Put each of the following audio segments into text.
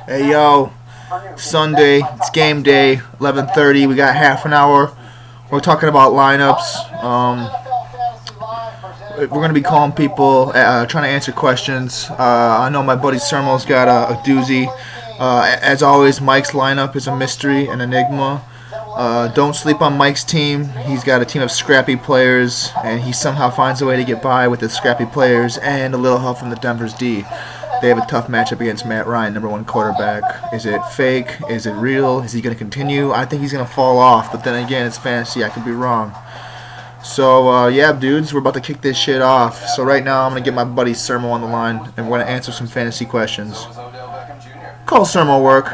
Hey yo, Sunday, it's game day, 11:30. We got half an hour. We're talking about lineups. We're gonna be calling people, trying to answer questions. I know my buddy Surmo's got a doozy. As always, Mike's lineup is a mystery, an enigma. Don't sleep on Mike's team. He's got a team of scrappy players, and he somehow finds a way to get by with the scrappy players and a little help from the Denver's D. They have a tough matchup against Matt Ryan, #1 quarterback. Is it fake? Is it real? Is he going to continue? I think he's going to fall off, but then again, it's fantasy. I could be wrong. So, yeah, dudes, we're about to kick this shit off. So right now, I'm going to get my buddy Surmo on the line, and we're going to answer some fantasy questions. Call Surmo work.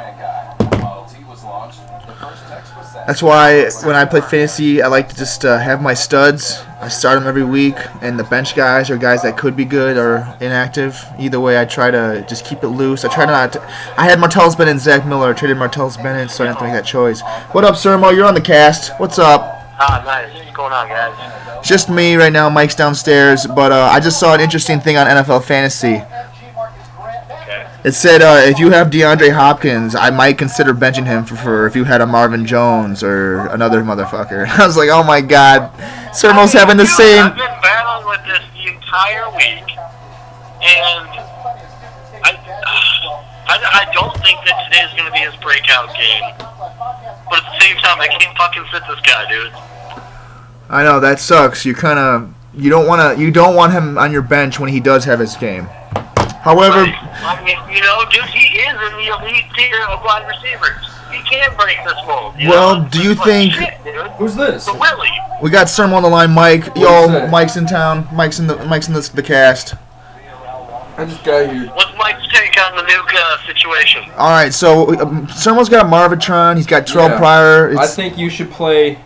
That's why when I play fantasy, I like to just have my studs. I start them every week, and the bench guys are guys that could be good or inactive. Either way, I try to just keep it loose. I try not to. I had Martellus Bennett and Zach Miller. I traded Martellus Bennett, so I didn't have to make that choice. What up, Surmo? You're on the cast. What's up? Nice. What's going on, guys? Just me right now. Mike's downstairs, but I just saw an interesting thing on NFL Fantasy. It said if you have DeAndre Hopkins, I might consider benching him for if you had a Marvin Jones or another motherfucker. I was like, oh my god, Surmo's having the same. I've been battling with this the entire week, and I don't think that today is going to be his breakout game. But at the same time, I can't fucking sit this guy, dude. I know that sucks. You don't want him on your bench when he does have his game. However, I mean, dude, he is in the elite tier of wide receivers. He can break this mold. Do you think? Shit, Who's this? the Willie. We got Surmo on the line. Mike, yo, Mike's in town. Mike's in the cast. I just got here. What's Mike's take on the Nuke situation? All right, so Surmo's got Marvitron. He's got Terrell Pryor. I think you should play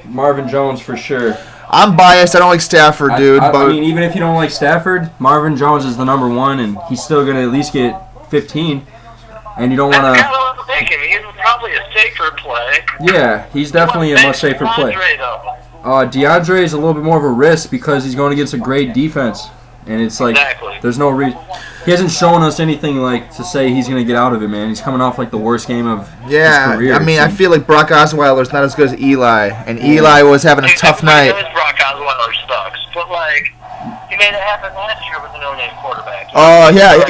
Marvin Jones for sure. I'm biased. I don't like Stafford, dude. I mean, even if you don't like Stafford, Marvin Jones is the #1, and he's still going to at least get 15. And you don't want That's to... kind of what I'm thinking. He's probably a safer play. Yeah, he's definitely a much safer play. DeAndre is a little bit more of a risk because he's going against a great defense. And it's like, there's no reason. He hasn't shown us anything like to say he's going to get out of it, man. He's coming off like the worst game of his career. I mean, I feel like Brock Osweiler's not as good as Eli, and Eli was having a tough night. Brock Osweiler sucks, but he made it happen last year with a no-name quarterback. Oh yeah,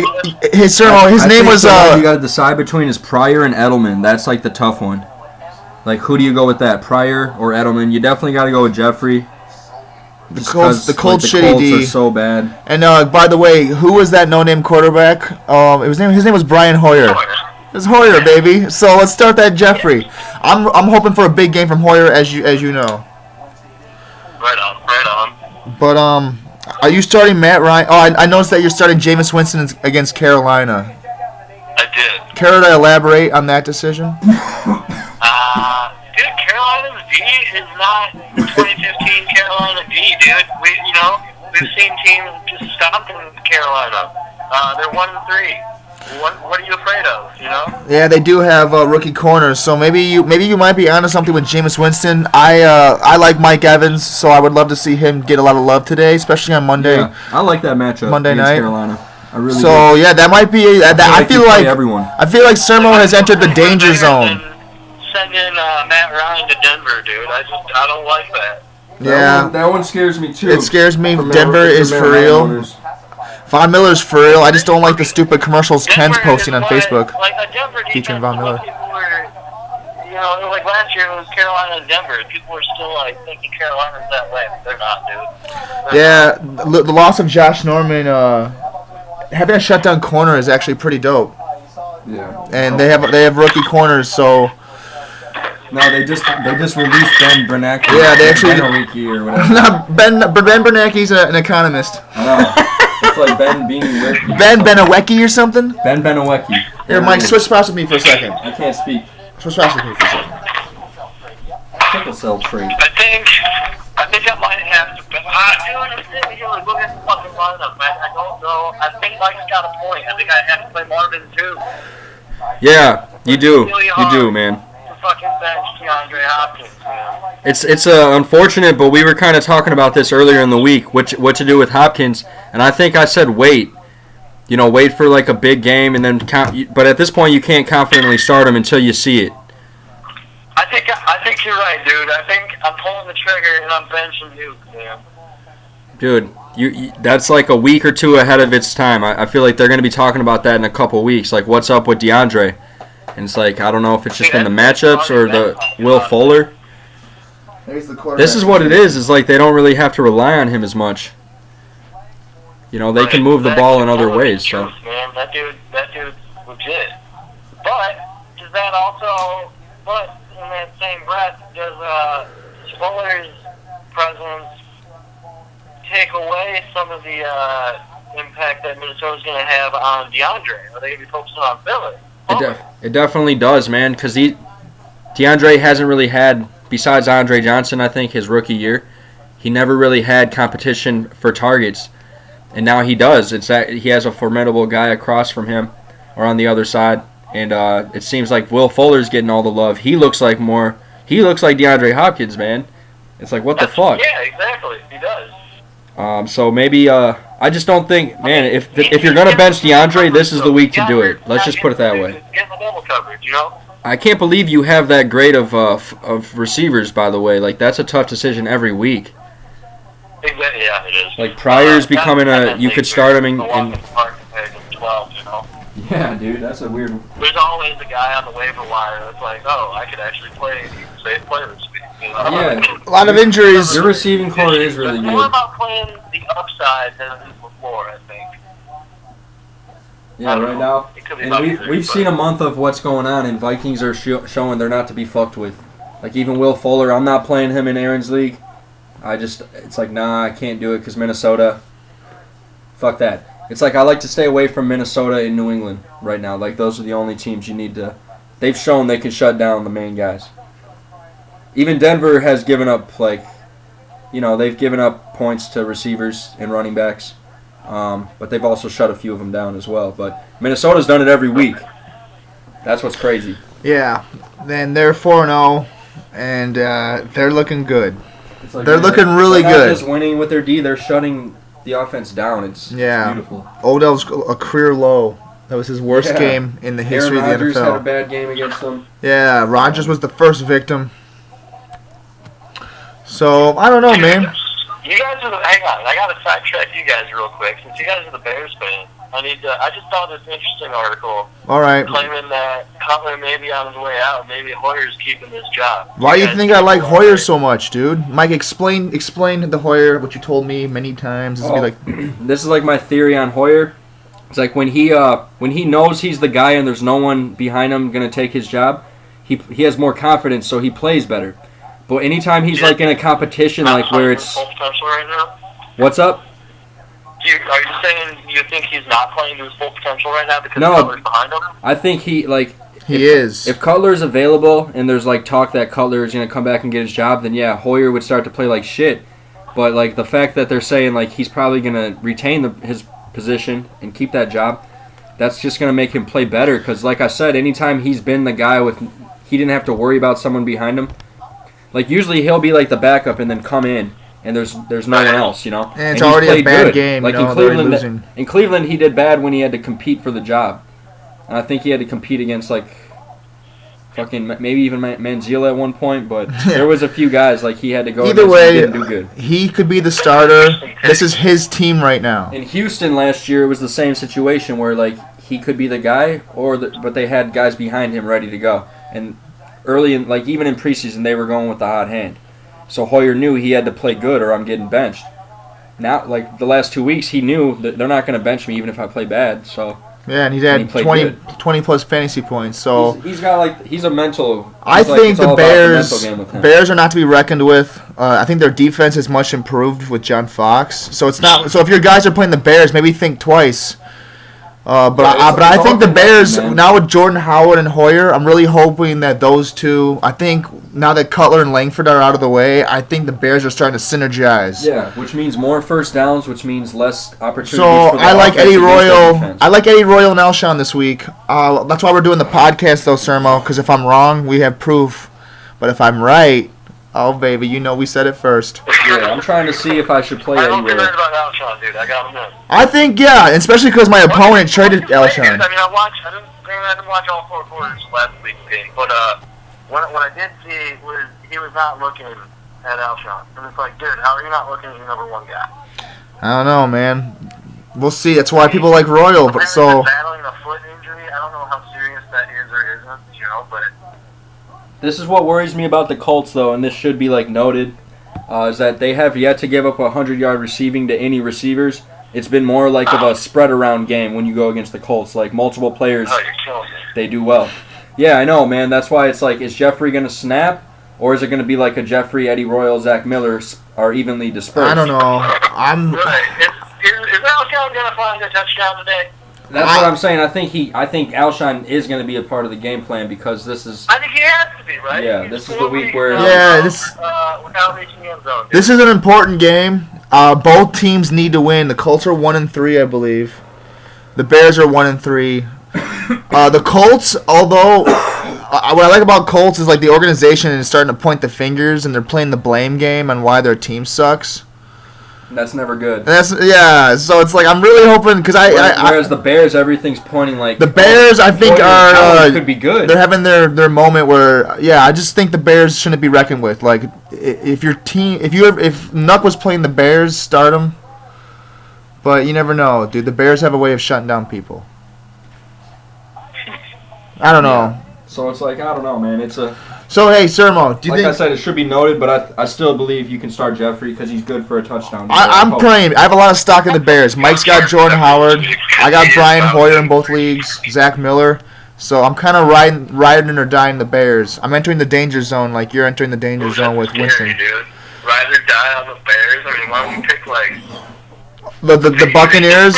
his name was. You got to decide between his Pryor and Edelman. That's like the tough one. Like, who do you go with that, Pryor or Edelman? You definitely got to go with Jeffrey. The cold shitty Colts D are so bad. And by the way, who was that no-name quarterback? His name was Brian Hoyer. It's Hoyer, baby. So let's start that Jeffrey. I'm hoping for a big game from Hoyer, as you know. Right on. But are you starting Matt Ryan? Oh, I noticed that you're starting Jameis Winston against Carolina. I did. Care to elaborate on that decision? Dude, Carolina's D is not 2015 Carolina D, dude. We've seen teams just stop in Carolina. They're 1-3. What are you afraid of? Yeah, they do have rookie corners, so maybe you might be onto something with Jameis Winston. I like Mike Evans, so I would love to see him get a lot of love today, especially on Monday. Yeah, I like that matchup. Monday against night. Carolina. I really do. So yeah, that might be. I feel like everyone. I feel like Surmo has entered the danger zone. Sending Matt Ryan to Denver, dude. I don't like that. Yeah, that one scares me too. It scares me. Denver is for real. Von Miller's for real. I just don't like the stupid commercials Ken's posting on Facebook. Like a Denver defense, featuring Von Miller. People were, like last year it was Carolina and Denver. People were still thinking Carolina's that way. They're not, dude. Yeah, the loss of Josh Norman, having a shutdown corner is actually pretty dope. Yeah. And they have rookie corners, so. No, they just released Ben Bernanke. Yeah, they actually or whatever. No, Ben Bernanke's an economist. I know. It's like Ben Beanie. Ben Benawecki or something. Ben Benawecki. Here, Mike, switch spots with me for a second. I can't speak. Switch spots with me for a second. Sickle cell trait. I think I might have to. Dude, I'm sitting here looking at the fucking lineup, man. I don't know. I think Mike's got a point. I think I have to play Marvin too. Yeah, you do. You do, man. Fucking bench DeAndre Hopkins, man. It's unfortunate, but we were kind of talking about this earlier in the week, what to do with Hopkins, and I think I said wait. wait for like a big game and then count. But at this point, you can't confidently start him until you see it. I think you're right, dude. I think I'm pulling the trigger and I'm benching you, man. Dude, you that's like a week or two ahead of its time. I feel like they're going to be talking about that in a couple weeks. Like, what's up with DeAndre? And it's like, I don't know if it's just been the matchups or the Will Fuller. This is what it is. Is like they don't really have to rely on him as much. They can move the ball in other ways. So. Man, that dude's legit. But does that also? But in that same breath, does Fuller's presence take away some of the impact that Minnesota's going to have on DeAndre? Are they going to be focusing on Fuller? It definitely does, man. Because DeAndre hasn't really had, besides Andre Johnson, I think his rookie year, he never really had competition for targets. And now he does. He has a formidable guy across from him or on the other side. And it seems like Will Fuller's getting all the love. He looks like DeAndre Hopkins, man. It's like, what the fuck? Yeah, exactly. He does. So maybe I just don't think, man, if you're going to bench DeAndre, this is the week to do it. Let's just put it that way. Getting the double coverage, I can't believe you have that grade of receivers, by the way. Like, that's a tough decision every week. Exactly, yeah, it is. Like, Pryor's becoming you could start him in 12, Yeah, dude, that's a weird. There's always a guy on the waiver wire that's like, oh, I could actually play safe player this week. Yeah, a lot of injuries. Your receiving core is really good. It's more about playing the upside than the floor, I think. Yeah, right now. And we've seen a month of what's going on, and Vikings are showing they're not to be fucked with. Like, even Will Fuller, I'm not playing him in Aaron's league. It's like, nah, I can't do it because Minnesota. Fuck that. It's like I like to stay away from Minnesota and New England right now. Like, those are the only teams you need to. They've shown they can shut down the main guys. Even Denver has given up, they've given up points to receivers and running backs. But they've also shut a few of them down as well. But Minnesota's done it every week. That's what's crazy. Yeah. Then they're 4-0, and they're looking good. Like they're looking really good. They're not just winning with their D. They're shutting the offense down. It's beautiful. Odell's a career low. That was his worst game in the history of the NFL. Aaron Rodgers had a bad game against them. Yeah, Rodgers was the first victim. So, I don't know, man. You guys hang on. I got to sidetrack you guys real quick. Since you guys are the Bears fans, I just saw this interesting article. All right. Claiming that Cutler may be on his way out. Maybe Hoyer's keeping his job. Why do you think I like Hoyer so much, dude? Mike, explain the Hoyer, what you told me many times. This is like my theory on Hoyer. It's like when he knows he's the guy and there's no one behind him going to take his job, he has more confidence, so he plays better. But anytime he's like in a competition, like where it's full potential right now. What's up? Are you saying you think he's not playing to his full potential right now because No, Cutler's behind him? I think he is. If Cutler's available and there's like talk that Cutler is gonna come back and get his job, then yeah, Hoyer would start to play like shit. But like the fact that they're saying like he's probably gonna retain his position and keep that job, that's just gonna make him play better. Because like I said, anytime he's been the guy he didn't have to worry about someone behind him. Like usually he'll be like the backup and then come in. And there's no one else, And it's already a bad game. Like in Cleveland, he did bad when he had to compete for the job. And I think he had to compete against like fucking maybe even Manziel at one point. But there was a few guys like he had to go. Either way, he didn't do good. He could be the starter. This is his team right now. In Houston last year, it was the same situation where like he could be the guy, but they had guys behind him ready to go. And early in even in preseason, they were going with the hot hand. So Hoyer knew he had to play good or I'm getting benched. Now, like the last 2 weeks, he knew that they're not going to bench me even if I play bad. So yeah, and he had 20 plus fantasy points. So he's a mental. I think the Bears are not to be reckoned with. I think their defense is much improved with John Fox. So it's not. So if your guys are playing the Bears, maybe think twice. But I think the Bears, now with Jordan Howard and Hoyer, I'm really hoping that those two, I think now that Cutler and Langford are out of the way, I think the Bears are starting to synergize. Yeah, which means more first downs, which means less opportunities for the I like Eddie Royal. defense. I like Eddie Royal and Alshon this week. That's why we're doing the podcast, though, Surmo, because if I'm wrong, we have proof. But if I'm right, Oh, baby, you know we said it first. Yeah, I'm trying to see if I should play I Eddie don't be Royal. worried about Alshon, dude. I got him in. I think, yeah, especially because my opponent traded Alshon. I mean, I didn't watch all 4 quarters last week's game, but what I did see was he was not looking at Alshon. And it's like, dude, how are you not looking at your number 1 guy? I don't know, man. We'll see. That's why people like Royal. But so battling a foot injury. I don't know how serious that is or isn't, but This is what worries me about the Colts, though, and this should be noted, is that they have yet to give up 100-yard receiving to any receivers. It's been more of a spread-around game when you go against the Colts. Multiple players, you're killing me. they do well. Yeah, I know, man. That's why it's is Jeffrey going to snap, or is it going to be a Jeffrey, Eddie Royal, Zach Miller are evenly dispersed? I don't know. Right. Is Alshon going to find a touchdown today? That's what I'm saying. I think Alshon is going to be a part of the game plan because this is. I think he has to be, right? Yeah, this is the week where. Without reaching the end zone. This is an important game. Both teams need to win. The Colts are 1-3, I believe. The Bears are 1-3. The Colts, although what I like about Colts is the organization is starting to point the fingers and they're playing the blame game on why their team sucks. That's never good. So it's I'm really hoping because whereas the Bears, everything's pointing the Bears. I think could be good. They're having their moment where I just think the Bears shouldn't be reckoned with. If your team, if Nuck was playing the Bears, start him. But you never know, dude. The Bears have a way of shutting down people. I don't know. So it's I don't know, man. It's a. So hey, Surmo, do you think? I said, it should be noted, but I still believe you can start Jeffrey because he's good for a touchdown. I'm praying. I have a lot of stock in the Bears. Mike's got Jordan Howard. I got Brian Hoyer in both leagues. Zach Miller. So I'm kind of riding or dying the Bears. I'm entering the danger zone like you're entering the danger zone with Winston. Dude. Ride or die on the Bears. I mean, why don't you pick the Buccaneers?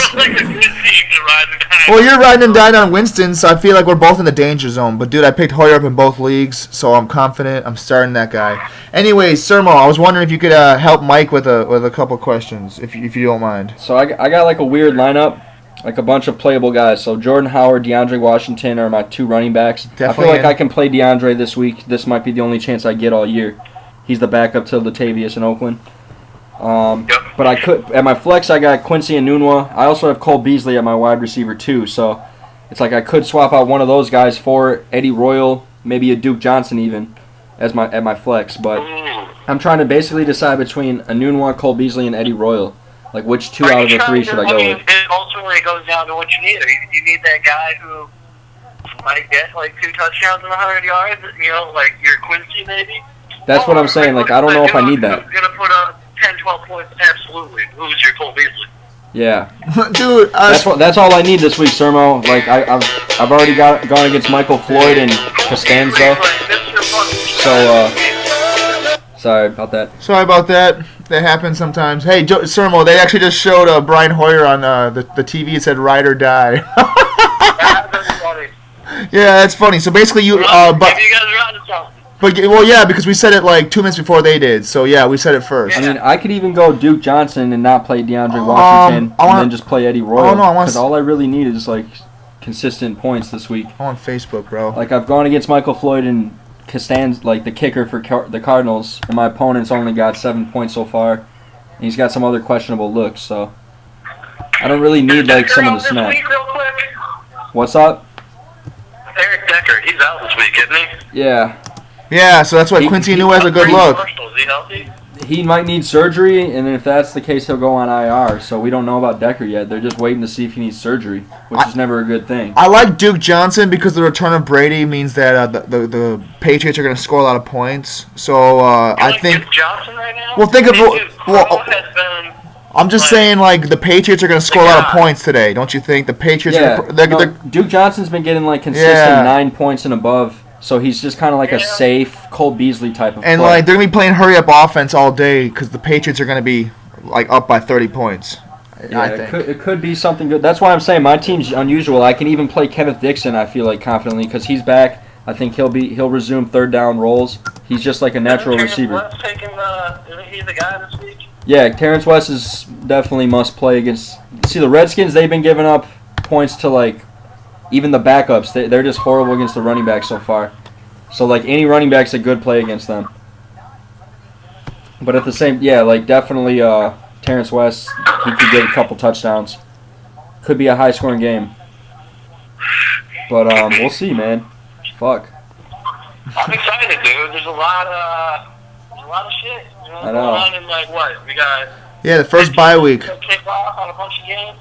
Well, you're riding and dying on Winston, so I feel like we're both in the danger zone. But, dude, I picked Hoyer up in both leagues, so I'm confident I'm starting that guy. Anyways, Surmo, I was wondering if you could help Mike with a couple questions, if you don't mind. So I got a weird lineup, a bunch of playable guys. So Jordan Howard, DeAndre Washington are my 2 running backs. Definitely I feel I can play DeAndre this week. This might be the only chance I get all year. He's the backup to Latavius in Oakland. But I could at my flex I got Quincy Enunwa. I also have Cole Beasley at my wide receiver too, so it's I could swap out one of those guys for Eddie Royal, maybe a Duke Johnson even at my flex. But I'm trying to basically decide between Enunwa, Cole Beasley, and Eddie Royal. Which 2 out of the 3 should I go with? It ultimately goes down to what you need. You need that guy who might get 2 touchdowns and 100 yards. Your Quincy maybe. That's what I'm saying. I don't know if I need that. Gonna put up 10, 12 points, absolutely. Who's your Cole Beasley? Yeah, dude. That's all I need this week, Surmo. I've already gone against Michael Floyd and Costanzo. So sorry about that. Sorry about that. That happens sometimes. Hey, Surmo, they actually just showed Brian Hoyer on the TV. It said "Ride or Die." That's funny. Yeah, that's funny. So basically, Maybe you guys are onto something. Because we said it 2 minutes before they did. So yeah, we said it first. I mean, I could even go Duke Johnson and not play DeAndre Washington, and then just play Eddie Royal. Because all I really need is consistent points this week. I'm on Facebook, bro. I've gone against Michael Floyd and Costanzo, the kicker for the Cardinals, and my opponent's only got 7 points so far, and he's got some other questionable looks. So I don't really need some of the snaps. What's up? Eric Decker, he's out this week, isn't he? Yeah. Yeah, so that's why Quincy Enunwa has a good look. Is he healthy? He might need surgery, and if that's the case, he'll go on IR. So we don't know about Decker yet. They're just waiting to see if he needs surgery, which is never a good thing. I like Duke Johnson because the return of Brady means that the Patriots are going to score a lot of points. So I think Duke Johnson right now? Well, think of I'm just saying saying, the Patriots are going to score a lot of points today, don't you think? The Patriots Duke Johnson's been getting consistent 9 points and above. So he's just kind of a safe Cole Beasley type of and play. they're going to be playing hurry-up offense all day because the Patriots are going to be up by 30 points. Yeah, I think. It could be something good. That's why I'm saying my team's unusual. I can even play Kenneth Dixon, I feel confidently, because he's back. I think he'll resume third down roles. He's just a natural receiver. Isn't he the guy this week? Yeah, Terrence West is definitely must play against. See, the Redskins, they've been giving up points to even the backups. They're just horrible against the running backs so far. So any running back's a good play against them. But at the same, definitely Terrence West, he could get a couple touchdowns. Could be a high-scoring game. But we'll see, man. Fuck. I'm excited, dude. There's a lot of shit. I know. Going on in what? We got. Yeah, the first bye week. Kick off on a bunch of games.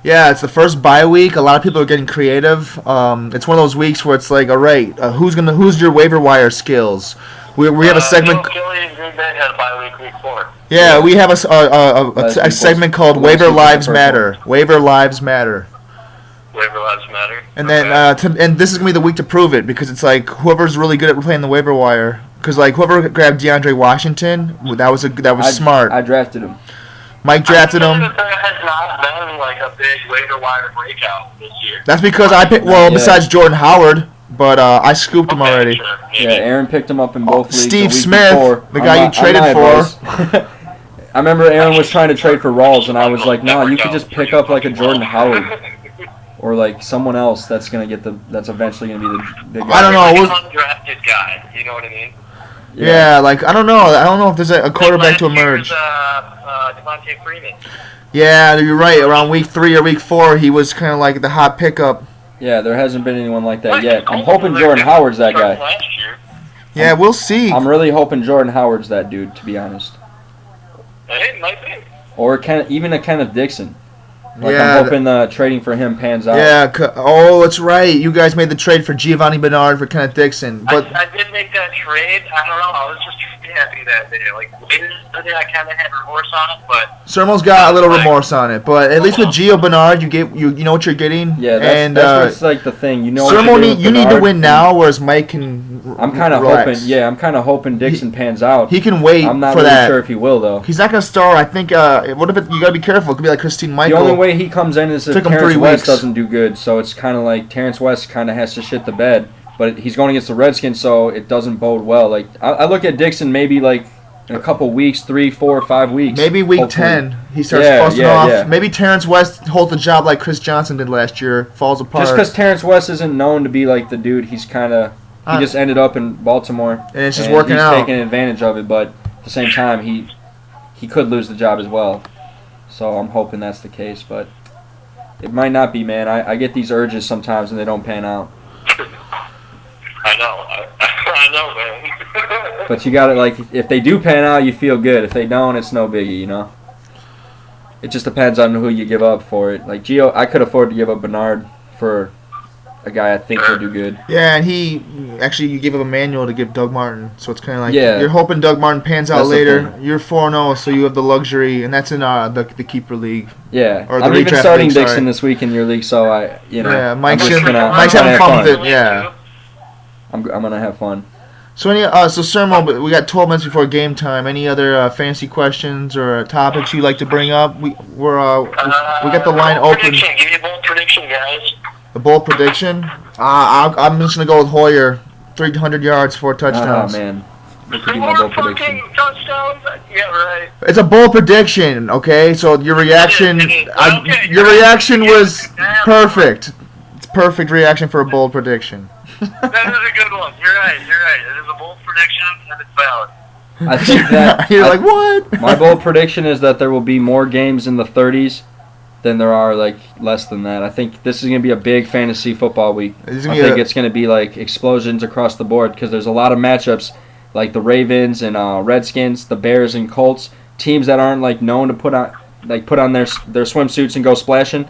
Yeah, it's the first bye week. A lot of people are getting creative. It's one of those weeks where it's like, all right, who's your waiver wire skills? We have a segment. Philly and Green Bay had a bye week 4. Yeah, we have a segment called Waiver Lives Matter. Waiver Lives Matter. Waiver lives matter. And then and this is gonna be the week to prove it, because it's like whoever's really good at playing the waiver wire. Because like whoever grabbed DeAndre Washington, that was smart. I drafted him. Mike drafted him. There has not been like a big waiver wire breakout this year. That's because I picked. Well, besides Jordan Howard, but I scooped him already. Sure, Yeah, Aaron picked him up in both leagues. Steve the week Smith, before. the guy you traded for. I remember Aaron was trying to trade for Rawls, and I was like, "No, you could just pick up like a Jordan Howard." Or like someone else that's eventually gonna be the big guy. I don't know. Undrafted guy, you know what I mean? Yeah, like I don't know if there's a quarterback to emerge. Devontae Freeman. Yeah, you're right. Around week 3 or week 4, he was kind of like the hot pickup. Yeah, there hasn't been anyone like that yet. I'm hoping Jordan Howard's that guy. Last year. Yeah, we'll see. I'm really hoping Jordan Howard's that dude, to be honest. It might be. Or even a Kenneth Dixon. Like Yeah, I'm hoping trading for him pans out. Yeah. That's right. You guys made the trade for Giovanni Bernard for Kenneth Dixon, but I did make that trade. I don't know. I was just happy that day. Like later in the day, I kind of had remorse on it, but Sermo's got a little remorse on it. But at least with Gio Bernard, you know what you're getting. Yeah, that's like the thing. You know, Sermo you need to win now, whereas Mike can. I'm kind of hoping. Yeah, I'm kind of hoping Dixon pans out. He can wait. I'm not for really that. sure if he will though. He's not gonna start. I think. What if you gotta be careful? It could be like Christine Michael. The only way he comes in is if Took him Terrence 3 West weeks. doesn't do good. So it's kind of like Terrence West kind of has to shit the bed. But he's going against the Redskins, so it doesn't bode well. Like I look at Dixon maybe like in a couple weeks, 3, 4, 5 weeks. Maybe week hopefully. 10 he starts busting off. Yeah. Maybe Terrence West holds the job like Chris Johnson did last year. Falls apart. Just because Terrence West isn't known to be like the dude, he just ended up in Baltimore. And it's just working he's out. Taking advantage of it, but at the same time, he could lose the job as well. So I'm hoping that's the case, but it might not be, man. I get these urges sometimes and they don't pan out. I know. I know, man. But you got it. Like if they do pan out, you feel good. If they don't, it's no biggie, you know. It just depends on who you give up for it. Like Gio, I could afford to give up Bernard for a guy I think will do good. Yeah, and you gave up Emmanuel to give Doug Martin, so it's kind of like Yeah. you're hoping Doug Martin pans out That's the later. thing. You're 4-0, so you have the luxury, and that's in the keeper league. Yeah, Or the I'm even redraft starting league, Dixon sorry. this week in your league, so Yeah, Mike's I'm just Mike's gonna having have fun with it. Yeah. I'm gonna have fun. So Sermo, we got 12 minutes before game time. Any other fancy questions or topics you'd like to bring up? We got the line open. Prediction. Give me a bold prediction, guys. The bold prediction? I'm just gonna go with Hoyer, 300 yards, 4 touchdowns. Oh man, that could be my bold prediction. Touchdowns? Yeah, right. It's a bold prediction, okay? So your reaction, It is. Okay, your you're reaction right. was Yeah. perfect. It's perfect reaction for a bold prediction. That is a good one. You're right. It is a bold prediction, and it's valid. I think that You're like, what? my bold prediction is that there will be more games in the 30s than there are like less than that. I think this is going to be a big fantasy football week. I think it's going to be like explosions across the board because there's a lot of matchups like the Ravens and Redskins, the Bears and Colts, teams that aren't like known to put on their swimsuits and go splashing.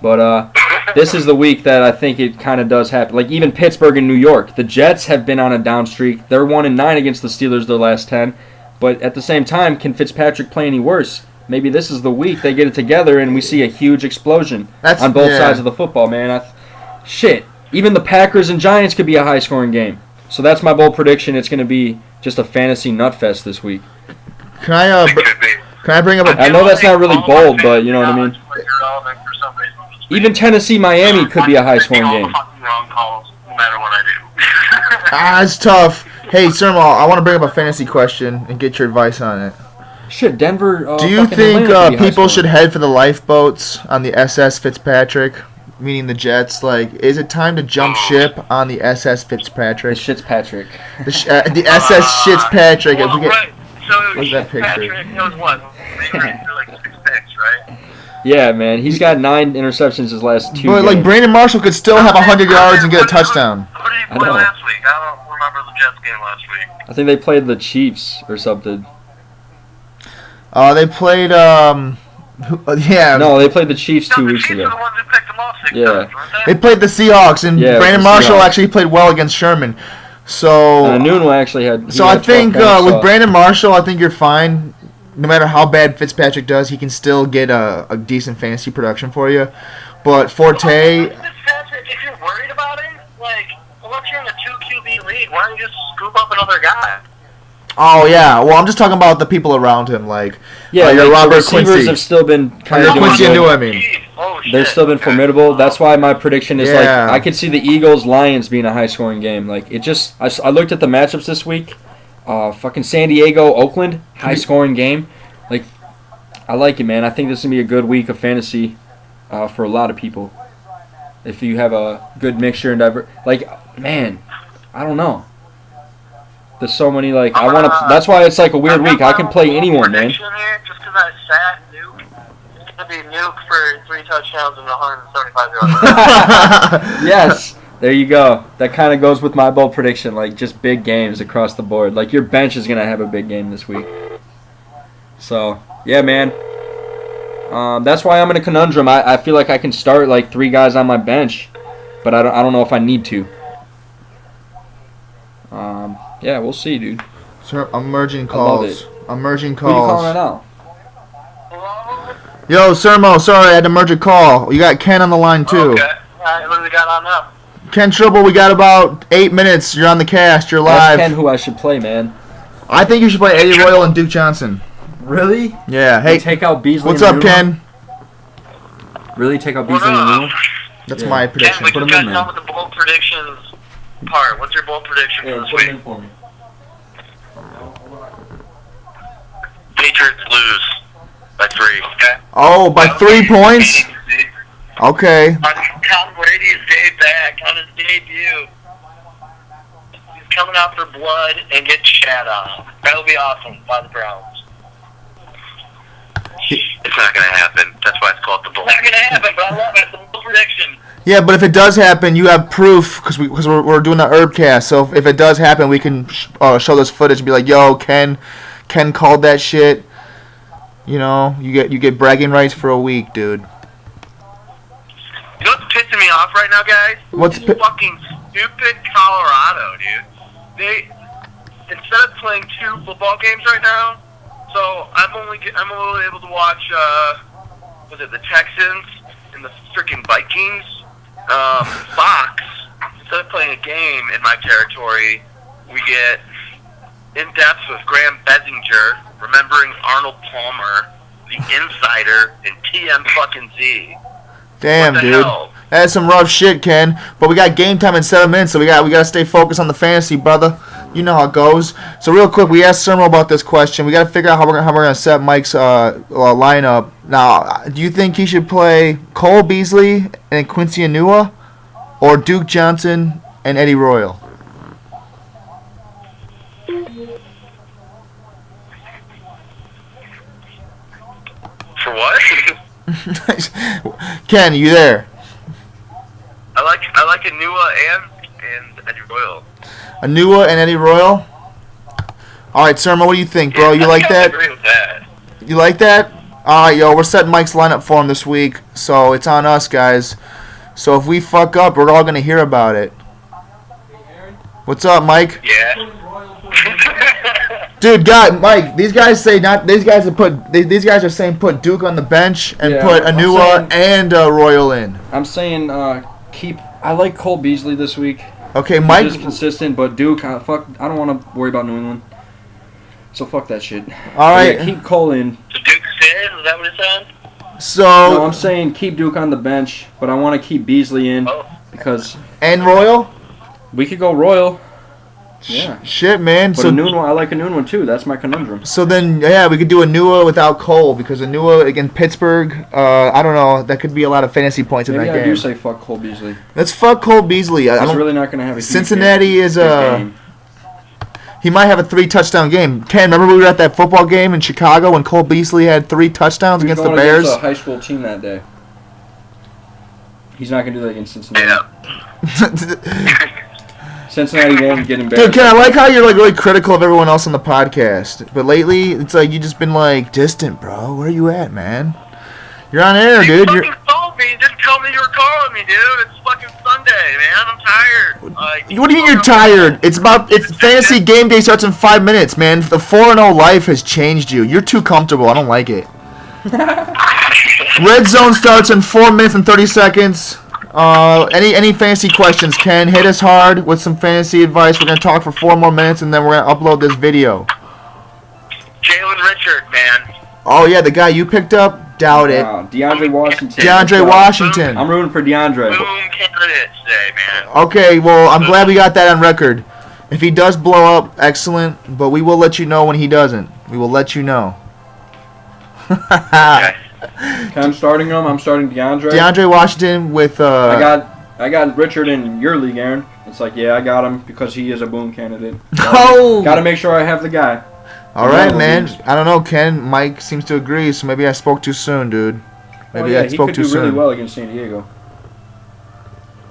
But this is the week that I think it kind of does happen. Like even Pittsburgh and New York, the Jets have been on a down streak. They're 1-9 against the Steelers their last 10. But at the same time, can Fitzpatrick play any worse? Maybe this is the week they get it together and we see a huge explosion on both sides of the football, man. Even the Packers and Giants could be a high-scoring game. So that's my bold prediction. It's going to be just a fantasy nutfest this week. Can I bring up I know that's not really bold, but you know what I mean. Even Tennessee-Miami could be a high-scoring game. Wrong calls, no matter what I do. It's tough. Hey, Sermo, I want to bring up a fantasy question and get your advice on it. Shit, Denver. Do you think Atlanta could be people high-scoring. should head for the lifeboats on the SS Fitzpatrick, meaning the Jets? Like, is it time to jump ship on the SS Fitzpatrick? The shit's Patrick. The SS Fitzpatrick. Well, right. So What's that picture? Patrick knows what? They were like 6 picks, right? Yeah, man. He's got 9 interceptions his last 2 But games. like Brandon Marshall could still have 100 yards and get a touchdown. Who did he I play know. last week? I don't remember the Jets game last week. I think they played the Chiefs or something. They played yeah. No, they played the Chiefs No, 2 the weeks Chiefs ago. are the ones who picked them off 6 Yeah. times, weren't they? They played the Seahawks, and Yeah, Brandon the Marshall Seahawks. actually played well against Sherman. So Nunwa actually had. So I think with Brandon Marshall, I think you're fine. No matter how bad Fitzpatrick does, he can still get a decent fantasy production for you. But Forte, Fitzpatrick, if you're worried about him, like, unless you're in a 2 QB league, why don't you just scoop up another guy? oh yeah. Well, I'm just talking about the people around him, like Yeah, your like, the Robert receivers Quincy. have still been kind Your of doing Quincy good. Anu, I mean. Oh, shit. They've still been Okay. formidable. That's why my prediction is Yeah. like I could see the Eagles Lions being a high scoring game. Like it just I looked at the matchups this week. Fucking San Diego, Oakland, high scoring game. Like I like it, man. I think this is gonna be a good week of fantasy for a lot of people. If you have a good mixture and like man, I don't know. There's so many like I want to. That's why it's like a weird week. I can play anyone, man. Prediction here, just because I sat Nuke. It's going to be Nuke for 3 touchdowns and 175 yards. Yes, there you go. That kind of goes with my bold prediction, like just big games across the board. Like your bench is gonna have a big game this week. So yeah, man. That's why I'm in a conundrum. I feel like I can start like 3 guys on my bench, but I don't know if I need to. Yeah, we'll see, dude. Sir, I'm merging I love calls. it. I'm merging Who are you calling right calls. now? Yo, Surmo, sorry, I had to merge a call. You got Ken on the line too. Okay. All right, what do we got on now? Ken Tribble, we got about 8 minutes. You're on the cast. You're Ask live. Ken who I should play, man. I think you should play Eddie Royal and Duke Johnson. Really? Yeah. Hey, Take out Beasley. what's and up, Nunwa? Ken? Really? Take out What Beasley and up? Nunwa? That's Yeah. my Ken, prediction. we Put just him got in, done man. with the bold predictions part. What's your bold prediction for this put him week? in for me. Patriots lose by 3. Okay. Oh, by 3 points? Okay. On Tom Brady's day back, on his debut, he's coming out for blood and gets shat on. That'll be awesome by the Browns. It's not going to happen. That's why it's called the bold. It's not going to happen, but I love it. It's a bold prediction. Yeah, but if it does happen, you have proof because we're doing the Herbcast. So if it does happen, we can show this footage and be like, "Yo, Ken called that shit." You know, you get bragging rights for a week, dude. You know what's pissing me off right now, guys? What's This fucking stupid Colorado, dude. They instead of playing 2 football games right now, so I'm only able to watch was it the Texans and the freaking Vikings? Fox. Instead of playing a game in my territory, we get in depth with Graham Bessinger, remembering Arnold Palmer, the Insider, and TM fucking Z. Damn, What the dude. hell? That's some rough shit, Ken. But we got game time in 7 minutes, so we got to stay focused on the fantasy, brother. You know how it goes. So real quick, we asked Surmo about this question. We got to figure out how we're gonna set Mike's lineup. Now, do you think he should play Cole Beasley and Quincy Anua, or Duke Johnson and Eddie Royal? For what? Ken, you there? I like Anua and Eddie Royal. Anua and Eddie Royal? All right, Surmo, what do you think, bro? You like I that? agree with that. You like that? All right, yo, we're setting Mike's lineup for him this week, so it's on us, guys. So if we fuck up, we're all gonna hear about it. What's up, Mike? Yeah. Dude, Mike, these guys say not. These guys are saying put Duke on the bench and Yeah, put I'm Anua saying- and Royal in. I'm saying I like Cole Beasley this week. Okay, He's Mike. just consistent, but Duke, I don't want to worry about New England. So fuck that shit. All right. Yeah, keep Cole in. So Duke says, is that what it said? No, So I'm saying keep Duke on the bench, but I want to keep Beasley in Oh. because and Royal. we could go Royal. Yeah. Shit, man. But So a noon one, I like a noon one too. That's my conundrum. So then, yeah, we could do Anua without Cole because Anua against Pittsburgh. I don't know. That could be a lot of fantasy points in Maybe that I game. do say fuck Cole Beasley. Let's fuck Cole Beasley. I He's don't. really not going to have a huge Cincinnati game. is Big game. He might have a 3-touchdown game. Ken, remember we were at that football game in Chicago when Cole Beasley had 3 touchdowns against the Bears? Against a high school team that day. He's not going to do that against Cincinnati. Yeah. Cincinnati won't get embarrassed. Dude, Ken, I like how you're like really critical of everyone else on the podcast. But lately, it's like you just been like distant, bro. Where you at, man? You're on air, dude. You fucking called me. You didn't tell me you were calling me, dude. It's fucking Sunday, man. I'm tired. What do you mean you're tired? It's fantasy game day starts in 5 minutes, man. The 4-0 life has changed you. You're too comfortable. I don't like it. Red zone starts in 4 minutes and 30 seconds. Any fantasy questions, Ken? Hit us hard with some fantasy advice. We're gonna talk for 4 more minutes and then we're gonna upload this video. Jalen Richard, man. Oh yeah, the guy you picked up? Doubt it. Wow, DeAndre Washington. DeAndre Washington. I'm rooting for DeAndre. Boom candidate today, man. Okay, well, I'm glad we got that on record. If he does blow up, excellent, but we will let you know when he doesn't. We will let you know. Okay. I'm starting him. I'm starting DeAndre. DeAndre Washington with I got Richard in your league, Aaron. It's like, yeah, I got him because he is a boom candidate. No! Got to make sure I have the guy. All right, man. I don't know, Ken. Mike seems to agree, so maybe I spoke too soon, dude. Maybe I spoke too soon. He could do really well against San Diego.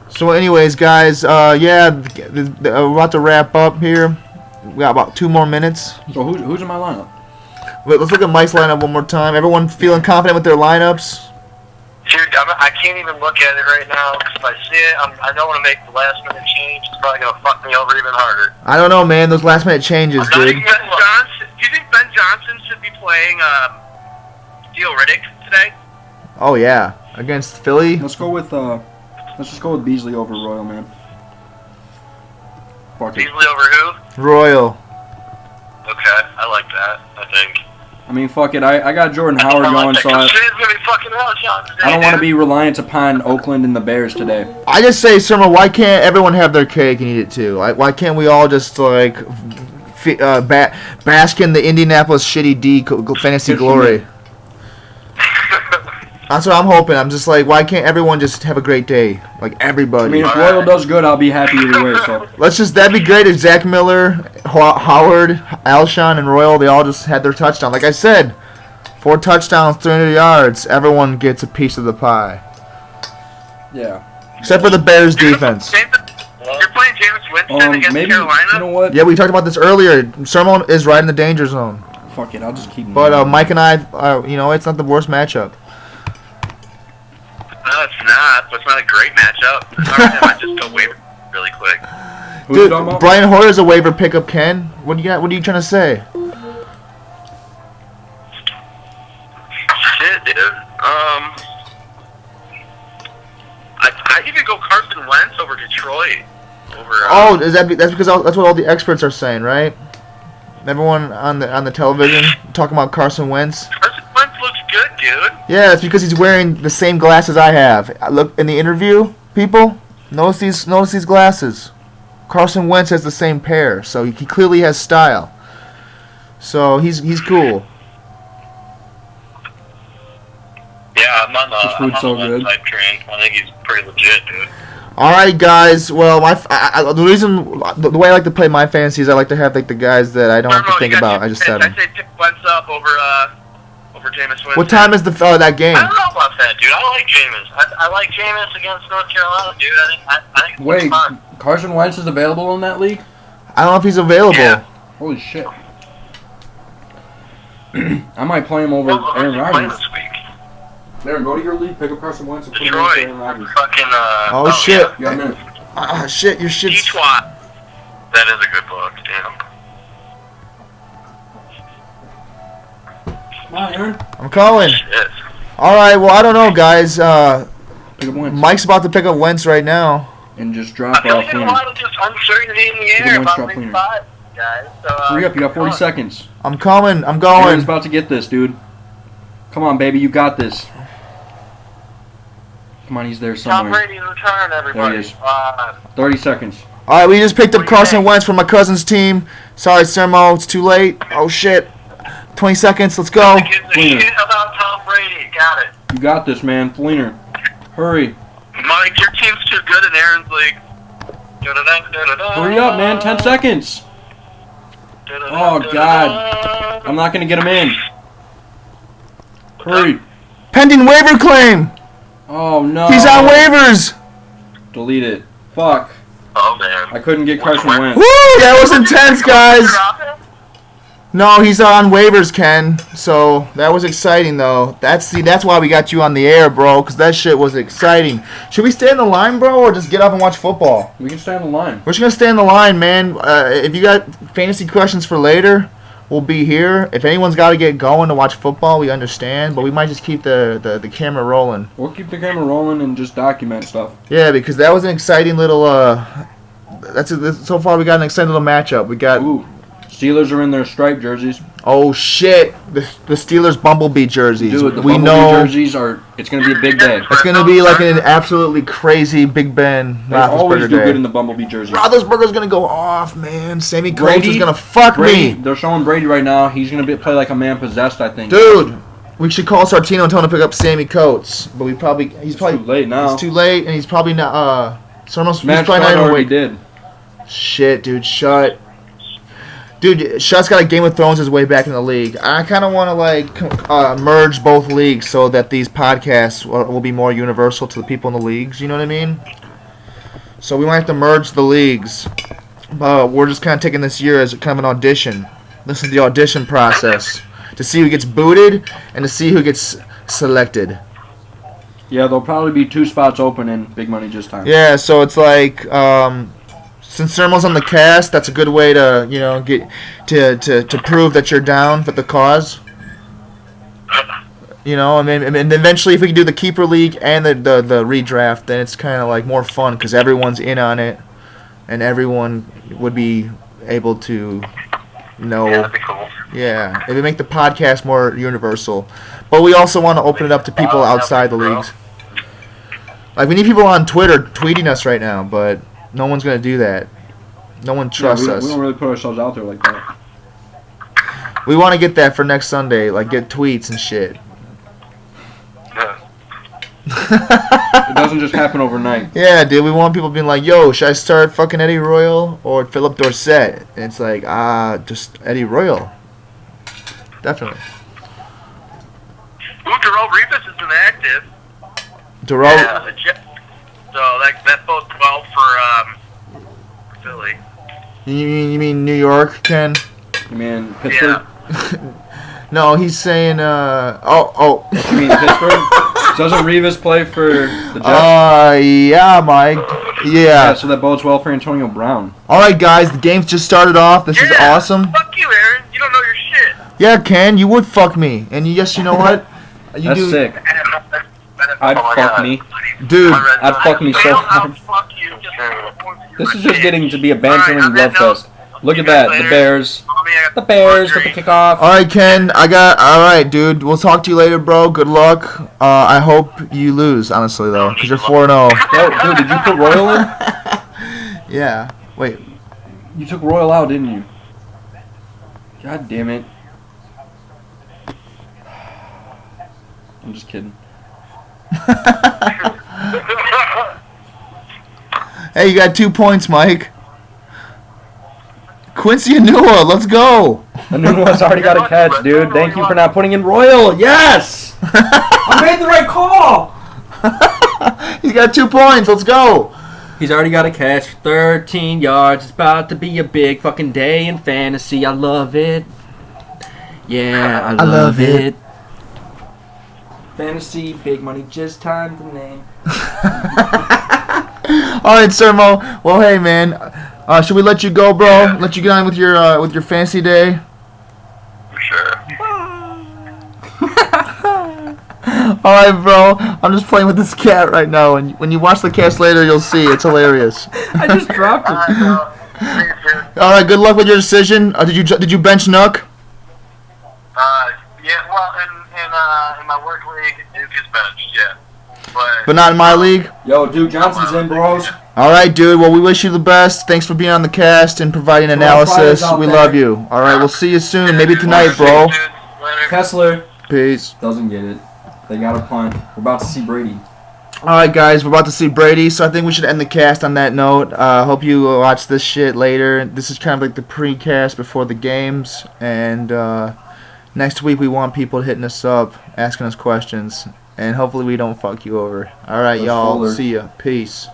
So, anyways, guys, we're about to wrap up here. We got about 2 more minutes. So who's in my lineup? Let's look at Mike's lineup one more time. Everyone feeling confident with their lineups? Dude, I can't even look at it right now because if I see it, I don't want to make the last minute change. It's probably going to fuck me over even harder. I don't know, man. Those last minute changes, dude. Ben Johnson, do you think Ben Johnson should be playing Theo Riddick today? Oh, yeah. Against Philly? Let's just go with Beasley over Royal, man. Beasley over who? Royal. Okay, I like that, I think. I mean, fuck it. I got Jordan Howard going, so I don't want to be reliant upon Oakland and the Bears today. I just say, Surmo, why can't everyone have their cake and eat it too? Why can't we all just like bask in the Indianapolis shitty D fantasy glory? That's what I'm hoping. I'm just like, why can't everyone just have a great day? Like everybody. I mean, if Royal does good, I'll be happy either way. So that'd be great if Zach Miller, Howard, Alshon, and Royal, they all just had their touchdown. Like I said, 4 touchdowns, 300 yards. Everyone gets a piece of the pie. Yeah. Except for the Bears defense. You're playing Jameis Winston against Carolina? You know what? Yeah, we talked about this earlier. Sermon is right in the danger zone. Fuck it, I'll just keep. But Mike and I, it's not the worst matchup. No, it's not. But it's not a great matchup. I might just go waiver really quick. Dude, Brian Hoyer's a waiver pickup, Ken. What are you trying to say? Shit, dude. I even go Carson Wentz over Detroit. That's because that's what all the experts are saying, right? Everyone on the television talking about Carson Wentz. Carson Wentz looks good, dude. Yeah, it's because he's wearing the same glasses I have. I look in the interview, people notice these glasses. Carson Wentz has the same pair, so he clearly has style. So he's cool. Yeah, I'm on the Wentz type train. I think he's pretty legit, dude. All right, guys. Well, the way I like to play my fantasy is I like to have like the guys that I don't have to think about. I just set them. I say pick Wentz up over Jameis Winston. What time is that game? I don't know about that, dude. I like Jameis. I like Jameis against North Carolina, dude. I think it's fun. Carson Wentz is available in that league? I don't know if he's available. Yeah. Holy shit. I might play him over Aaron Rodgers. Aaron, go to your league, pick up Carson Wentz and put him over Aaron Rodgers. Fucking, shit. Yeah. You got a minute. Shit, your shit's... D-Twat. That is a good book, damn. Come on, Aaron. I'm calling. Shit. All right, well, I don't know, guys. Pick up Wentz. Mike's about to pick up Wentz right now. And just drop off. I feel like there's a lot of just uncertainty in the air about week 5, guys. So, hurry up, you got 40 seconds. I'm coming. I'm going. Aaron's about to get this, dude. Come on, baby, you got this. Come on, he's there somewhere. Tom Brady's return, everybody. There he is. 30 seconds. All right, we just picked up Carson Wentz from my cousin's team. Sorry, Sermo, it's too late. Oh, shit. 20 seconds, let's go. Shit about Tom Brady. Got it. You got this, man. Fleener. Hurry. Mike, your team's too good in Aaron's league. Hurry up, man. 10 seconds. Oh, God. I'm not going to get him in. Hurry. Pending waiver claim. Oh, no. He's on waivers. Delete it. Fuck. Oh, man. I couldn't get Carson Wentz. Woo! That was intense, guys. No, he's on waivers, Ken. So that was exciting, though. That's why we got you on the air, bro, because that shit was exciting. Should we stay in the line, bro, or just get up and watch football? We can stay on the line. We're just gonna stay in the line, man. If you got fantasy questions for later, we'll be here. If anyone's got to get going to watch football, we understand, but we might just keep the camera rolling. We'll keep the camera rolling and just document stuff. Yeah, because that was an exciting little. So far we got an exciting little matchup. We got. Ooh. Steelers are in their striped jerseys. Oh shit! The Steelers Bumblebee jerseys. Dude, the we Bumblebee know jerseys are. It's gonna be a big day. it's gonna be like an absolutely crazy Big Ben They always Roethlisberger do day. good in the Bumblebee jerseys. Roethlisberger's gonna go off, man. Sammy Coates Brady is gonna fuck Brady, me, they're showing Brady right now. He's gonna play like a man possessed. I think. dude. We should call Sartino and tell him to pick up Sammy Coates, but he's probably too late now. It's too late, and he's probably not. He's Matt probably not even already awake. did. Shit, dude, Shut. Dude, Shut's got a Game of Thrones his way back in the league. I kind of want to merge both leagues so that these podcasts will be more universal to the people in the leagues. You know what I mean? So we might have to merge the leagues. We're just kind of taking this year as kind of an audition. This is the audition process to see who gets booted and to see who gets selected. Yeah, there'll probably be 2 spots open in Big Money Just Time. Yeah, so it's like. Since Surmo's on the cast, that's a good way to, get to prove that you're down with the cause. And eventually, if we can do the keeper league and the redraft, then it's kind of like more fun because everyone's in on it, and everyone would be able to know. Yeah, that'd be cool. Yeah, it would make the podcast more universal, but we also want to open it up to people outside the leagues. Like we need people on Twitter tweeting us right now, but. No one's going to do that. No one trusts us. We don't really put ourselves out there like that. We want to get that for next Sunday, like get tweets and shit. Yeah. It doesn't just happen overnight. Yeah, dude, we want people being like, yo, should I start fucking Eddie Royal or Philip Dorsett? And it's like, just Eddie Royal. Definitely. Ooh, Darrell Revis is inactive. Darrell. Yeah, so that bodes well for Philly. You mean New York, Ken? You mean Pittsburgh? Yeah. No, he's saying, You mean Pittsburgh? Doesn't Revis play for the Jets? Yeah, Mike. Yeah. So that bodes well for Antonio Brown. All right, guys, the game's just started off. This is awesome. Fuck you, Aaron. You don't know your shit. Yeah, Ken, you would fuck me. And yes, you know what? That's sick. I'd fuck me. Dude, I'd fuck me so hard. This is just getting to be a bantering love fest. Look at that, the Bears. The Bears with the kickoff. All right, Ken, all right, dude. We'll talk to you later, bro. Good luck. I hope you lose, honestly, though, because you're 4-0. Dude, did you put Royal in? Yeah. Wait. You took Royal out, didn't you? God damn it. I'm just kidding. Hey, you got 2 points, Mike. Quincy Anua, let's go. Anua's already got a catch, dude. Thank you for not putting in Royal. Yes! I made the right call. He's got 2 points. Let's go. He's already got a catch. 13 yards. It's about to be a big fucking day in fantasy. I love it. Yeah, I love it. Fantasy, big money, just time to name. All right, Surmo. Well, hey, man. Should we let you go, bro? Yeah. Let you get on with your fantasy day? Sure. All right, bro. I'm just playing with this cat right now, and when you watch the cast later, you'll see it's hilarious. I just dropped it. All right. Good luck with your decision. Did you bench Nook? Yeah. Well, in my work league, Duke is benched. Yeah. But not in my league. Yo, Duke Johnson's in, bros. All right, dude. Well, we wish you the best. Thanks for being on the cast and providing analysis. We love you. All right, we'll see you soon. Maybe tonight, bro. Kessler. Peace. Doesn't get it. They got a punt. We're about to see Brady. All right, guys, we're about to see Brady, so I think we should end the cast on that note. Hope you watch this shit later. This is kind of like the pre-cast before the games, and next week we want people hitting us up, asking us questions, and hopefully we don't fuck you over. All right, y'all. See ya. Peace.